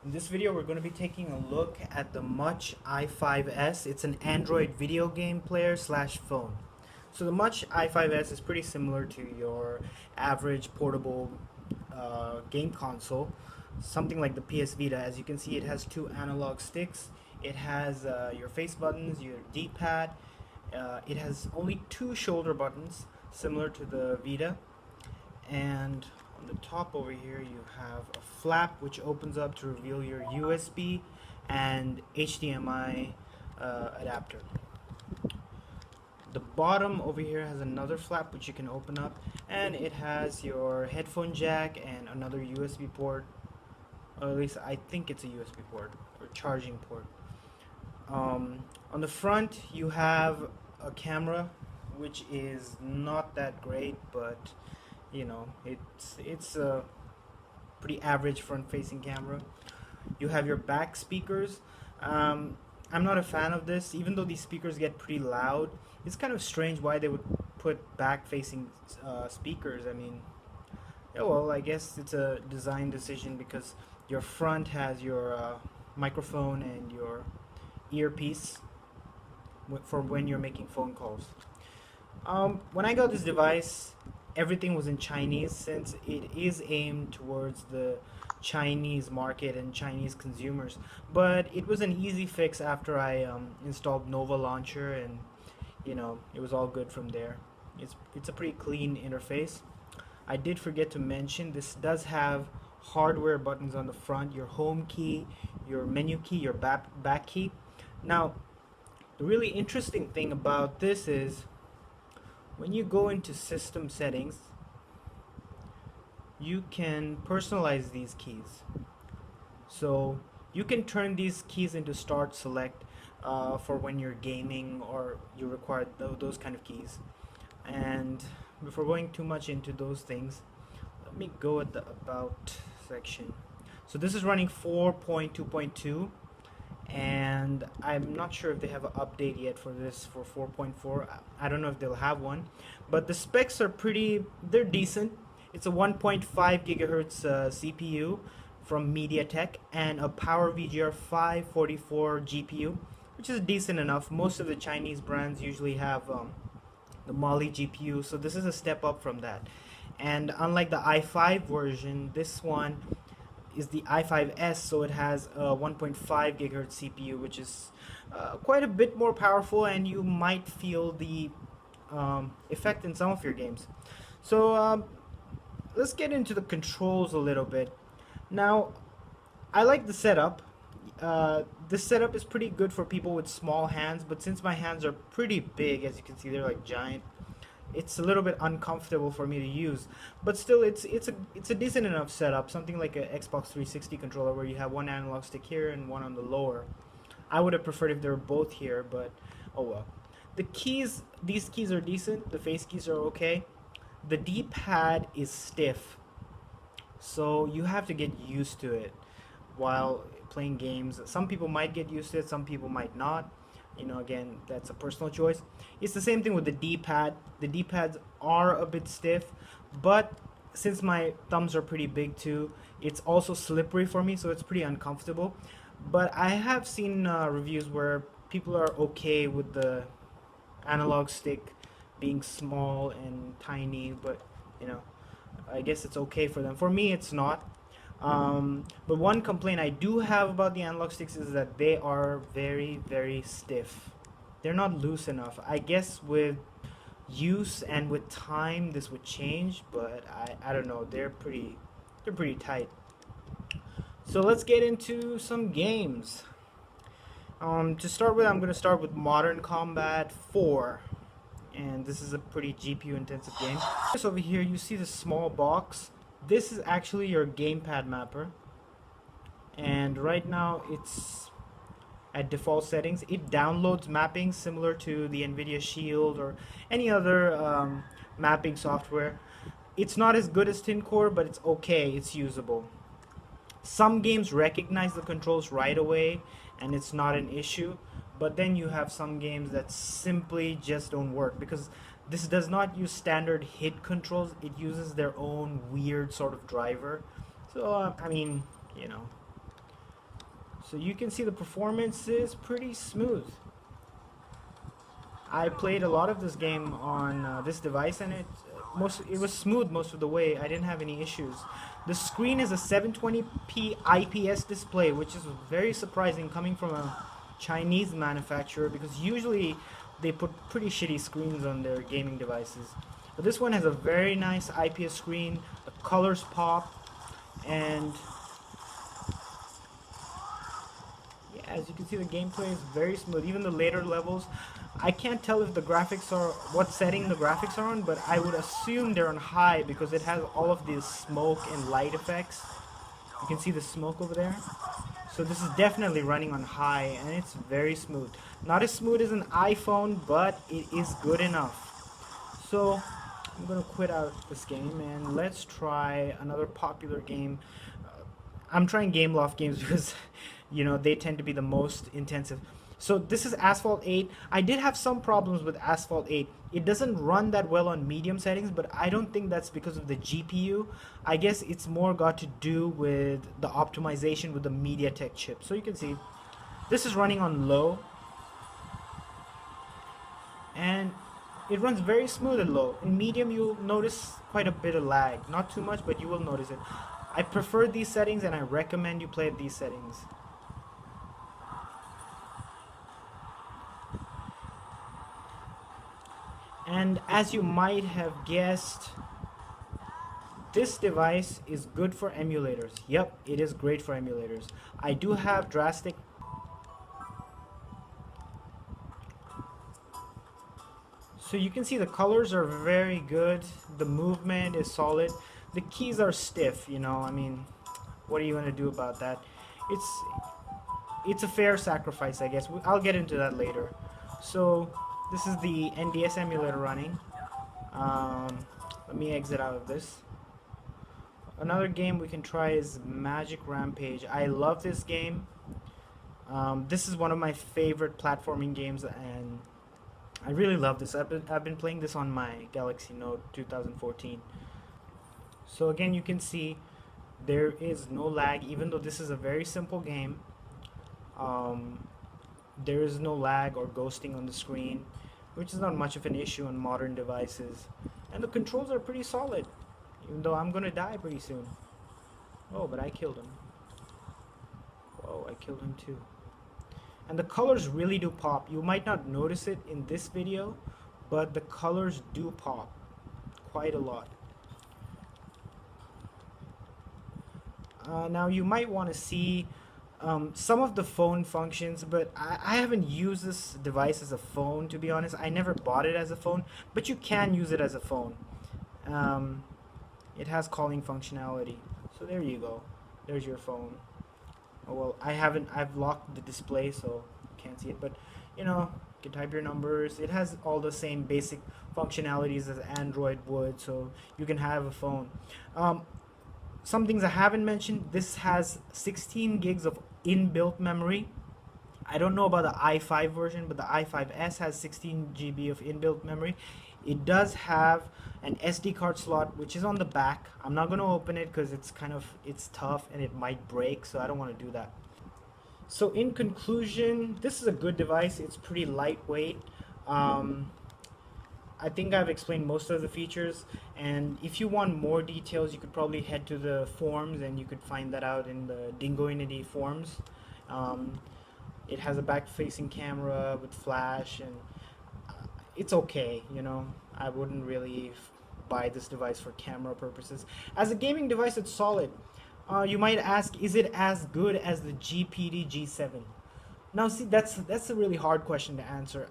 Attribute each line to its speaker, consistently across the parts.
Speaker 1: In this video, we're going to be taking a look at the Much i5s. It's an Android video game player slash phone. So the Much i5s is pretty similar to your average portable game console, something like the PS Vita. As you can see, it has two analog sticks. It has your face buttons, your D-pad. It has only two shoulder buttons, similar to the Vita. And on the top over here you have a flap which opens up to reveal your USB and HDMI adapter. The bottom over here has another flap which you can open up, and it has your headphone jack and another USB port, or at least I think it's a USB port or charging port. On the front you have a camera which is not that great, but you know, it's a pretty average front-facing camera. You have your back speakers. I'm not a fan of this, even though these speakers get pretty loud. It's kind of strange why they would put back-facing speakers. I mean, yeah, well, I guess it's a design decision because your front has your microphone and your earpiece for when you're making phone calls. When I got this device, everything was in Chinese, since it is aimed towards the Chinese market and Chinese consumers. But it was an easy fix after I installed Nova Launcher, and you know, it was all good from there. It's a pretty clean interface. I did forget to mention this does have hardware buttons on the front: your home key, your menu key, your back key. Now, the really interesting thing about this is when you go into system settings, you can personalize these keys. So you can turn these keys into start select for when you're gaming or you require those kind of keys. And before going too much into those things, let me go at the about section. So this is running 4.2.2, and I'm not sure if they have an update yet for this for 4.4. I don't know if they'll have one, but the specs are they're decent. It's a 1.5 gigahertz CPU from MediaTek and a Power VGR 544 GPU, which is decent enough. Most of the Chinese brands usually have the Mali GPU, so this is a step up from that. And unlike the i5 version, this one is the i5s, so it has a 1.5 gigahertz CPU, which is quite a bit more powerful, and you might feel the effect in some of your games. So let's get into the controls a little bit. Now, I like the setup. This setup is pretty good for people with small hands, but since my hands are pretty big, as you can see, they're like giant, it's a little bit uncomfortable for me to use. But still, it's a decent enough setup, something like an Xbox 360 controller where you have one analog stick here and one on the lower. I would have preferred if they were both here, but oh well. The keys, these keys are decent. The face keys are okay. The D-pad is stiff, so you have to get used to it while playing games. Some people might get used to it, some people might not. You know, again, that's a personal choice. It's the same thing with the D-pad. The D-pads are a bit stiff, but since my thumbs are pretty big too, it's also slippery for me, so it's pretty uncomfortable. But I have seen reviews where people are okay with the analog stick being small and tiny, but you know, I guess it's okay for them. For me, it's not. But one complaint I do have about the analog sticks is that they are very, very stiff. They're not loose enough. I guess with use and with time this would change, but I don't know. They're pretty tight. So let's get into some games. To start with, I'm going to start with Modern Combat 4. And this is a pretty GPU intensive game. So over here you see the small box. This is actually your gamepad mapper, and right now it's at default settings. It downloads mapping similar to the NVIDIA Shield or any other mapping software. It's not as good as TinCore, but it's okay, it's usable. Some games recognize the controls right away and it's not an issue, but then you have some games that simply just don't work because this does not use standard hit controls. It uses their own weird sort of driver. So I mean, you know, So you can see the performance is pretty smooth. I played a lot of this game on this device, and it was smooth most of the way. I didn't have any issues. The screen is a 720p IPS display, which is very surprising coming from a Chinese manufacturer, because usually they put pretty shitty screens on their gaming devices. But this one has a very nice IPS screen, the colors pop, and yeah, as you can see, the gameplay is very smooth. Even the later levels, I can't tell if the graphics are, what setting the graphics are on, but I would assume they're on high because it has all of these smoke and light effects. You can see the smoke over there. So this is definitely running on high, and it's very smooth. Not as smooth as an iPhone, but it is good enough. So I'm gonna quit out this game and let's try another popular game. I'm trying Gameloft games because, you know, they tend to be the most intensive. So this is Asphalt 8. I did have some problems with Asphalt 8. It doesn't run that well on medium settings, but I don't think that's because of the GPU. I guess it's more got to do with the optimization with the MediaTek chip. So you can see this is running on low, and it runs very smooth at low. In medium, you'll notice quite a bit of lag. Not too much, but you will notice it. I prefer these settings, and I recommend you play at these settings. And as you might have guessed, this device is good for emulators. Yep, it is great for emulators. I do have drastic... So you can see the colors are very good. The movement is solid. The keys are stiff, you know, I mean, what are you going to do about that? It's a fair sacrifice, I guess. I'll get into that later. So this is the NDS emulator running. Let me exit out of this. Another game we can try is Magic Rampage. I love this game. This is one of my favorite platforming games, and I really love this. I've been playing this on my Galaxy Note 2014. So again, you can see there is no lag, even though this is a very simple game. There is no lag or ghosting on the screen, which is not much of an issue on modern devices. And the controls are pretty solid, even though I'm gonna die pretty soon. Oh, but I killed him. Whoa, I killed him too. And the colors really do pop. You might not notice it in this video, but the colors do pop quite a lot. Now you might want to see some of the phone functions, but I haven't used this device as a phone, to be honest. I never bought it as a phone, but you can use it as a phone. It has calling functionality, so there you go. There's your phone. Oh well, I've locked the display, so you can't see it, but you know, you can type your numbers. It has all the same basic functionalities as Android would, so you can have a phone. Some things I haven't mentioned: this has 16 gigs of inbuilt memory. I don't know about the i5 version, but the i5s has 16 GB of inbuilt memory. It does have an SD card slot, which is on the back. I'm not going to open it because it's tough and it might break, so I don't want to do that. So in conclusion, this is a good device. It's pretty lightweight. I think I've explained most of the features, and if you want more details, you could probably head to the forums and you could find that out in the Dingoinity forums. It has a back-facing camera with flash, and it's okay, you know. I wouldn't really buy this device for camera purposes. As a gaming device, it's solid. You might ask, is it as good as the GPD G7? Now see, that's a really hard question to answer.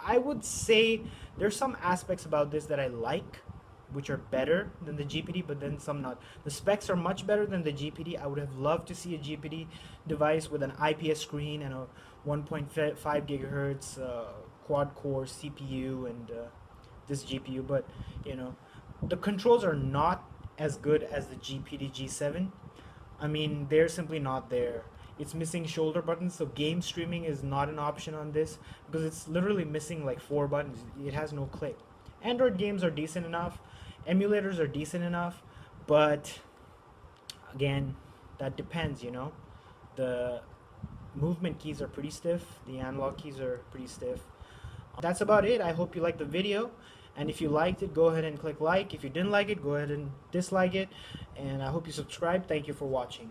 Speaker 1: I would say there's some aspects about this that I like, which are better than the GPD, but then some not. The specs are much better than the GPD. I would have loved to see a GPD device with an IPS screen and a 1.5 gigahertz quad-core CPU and this GPU, but you know, the controls are not as good as the GPD G7. I mean, they're simply not there. It's missing shoulder buttons, so game streaming is not an option on this because it's literally missing like 4 buttons. It has no click. Android games are decent enough, emulators are decent enough, but again, that depends, you know. movement keys are pretty stiff. The analog keys are pretty stiff. That's about it. I hope you liked the video. And if you liked it, go ahead and click like. If you didn't like it, go ahead and dislike it. And I hope you subscribe. Thank you for watching.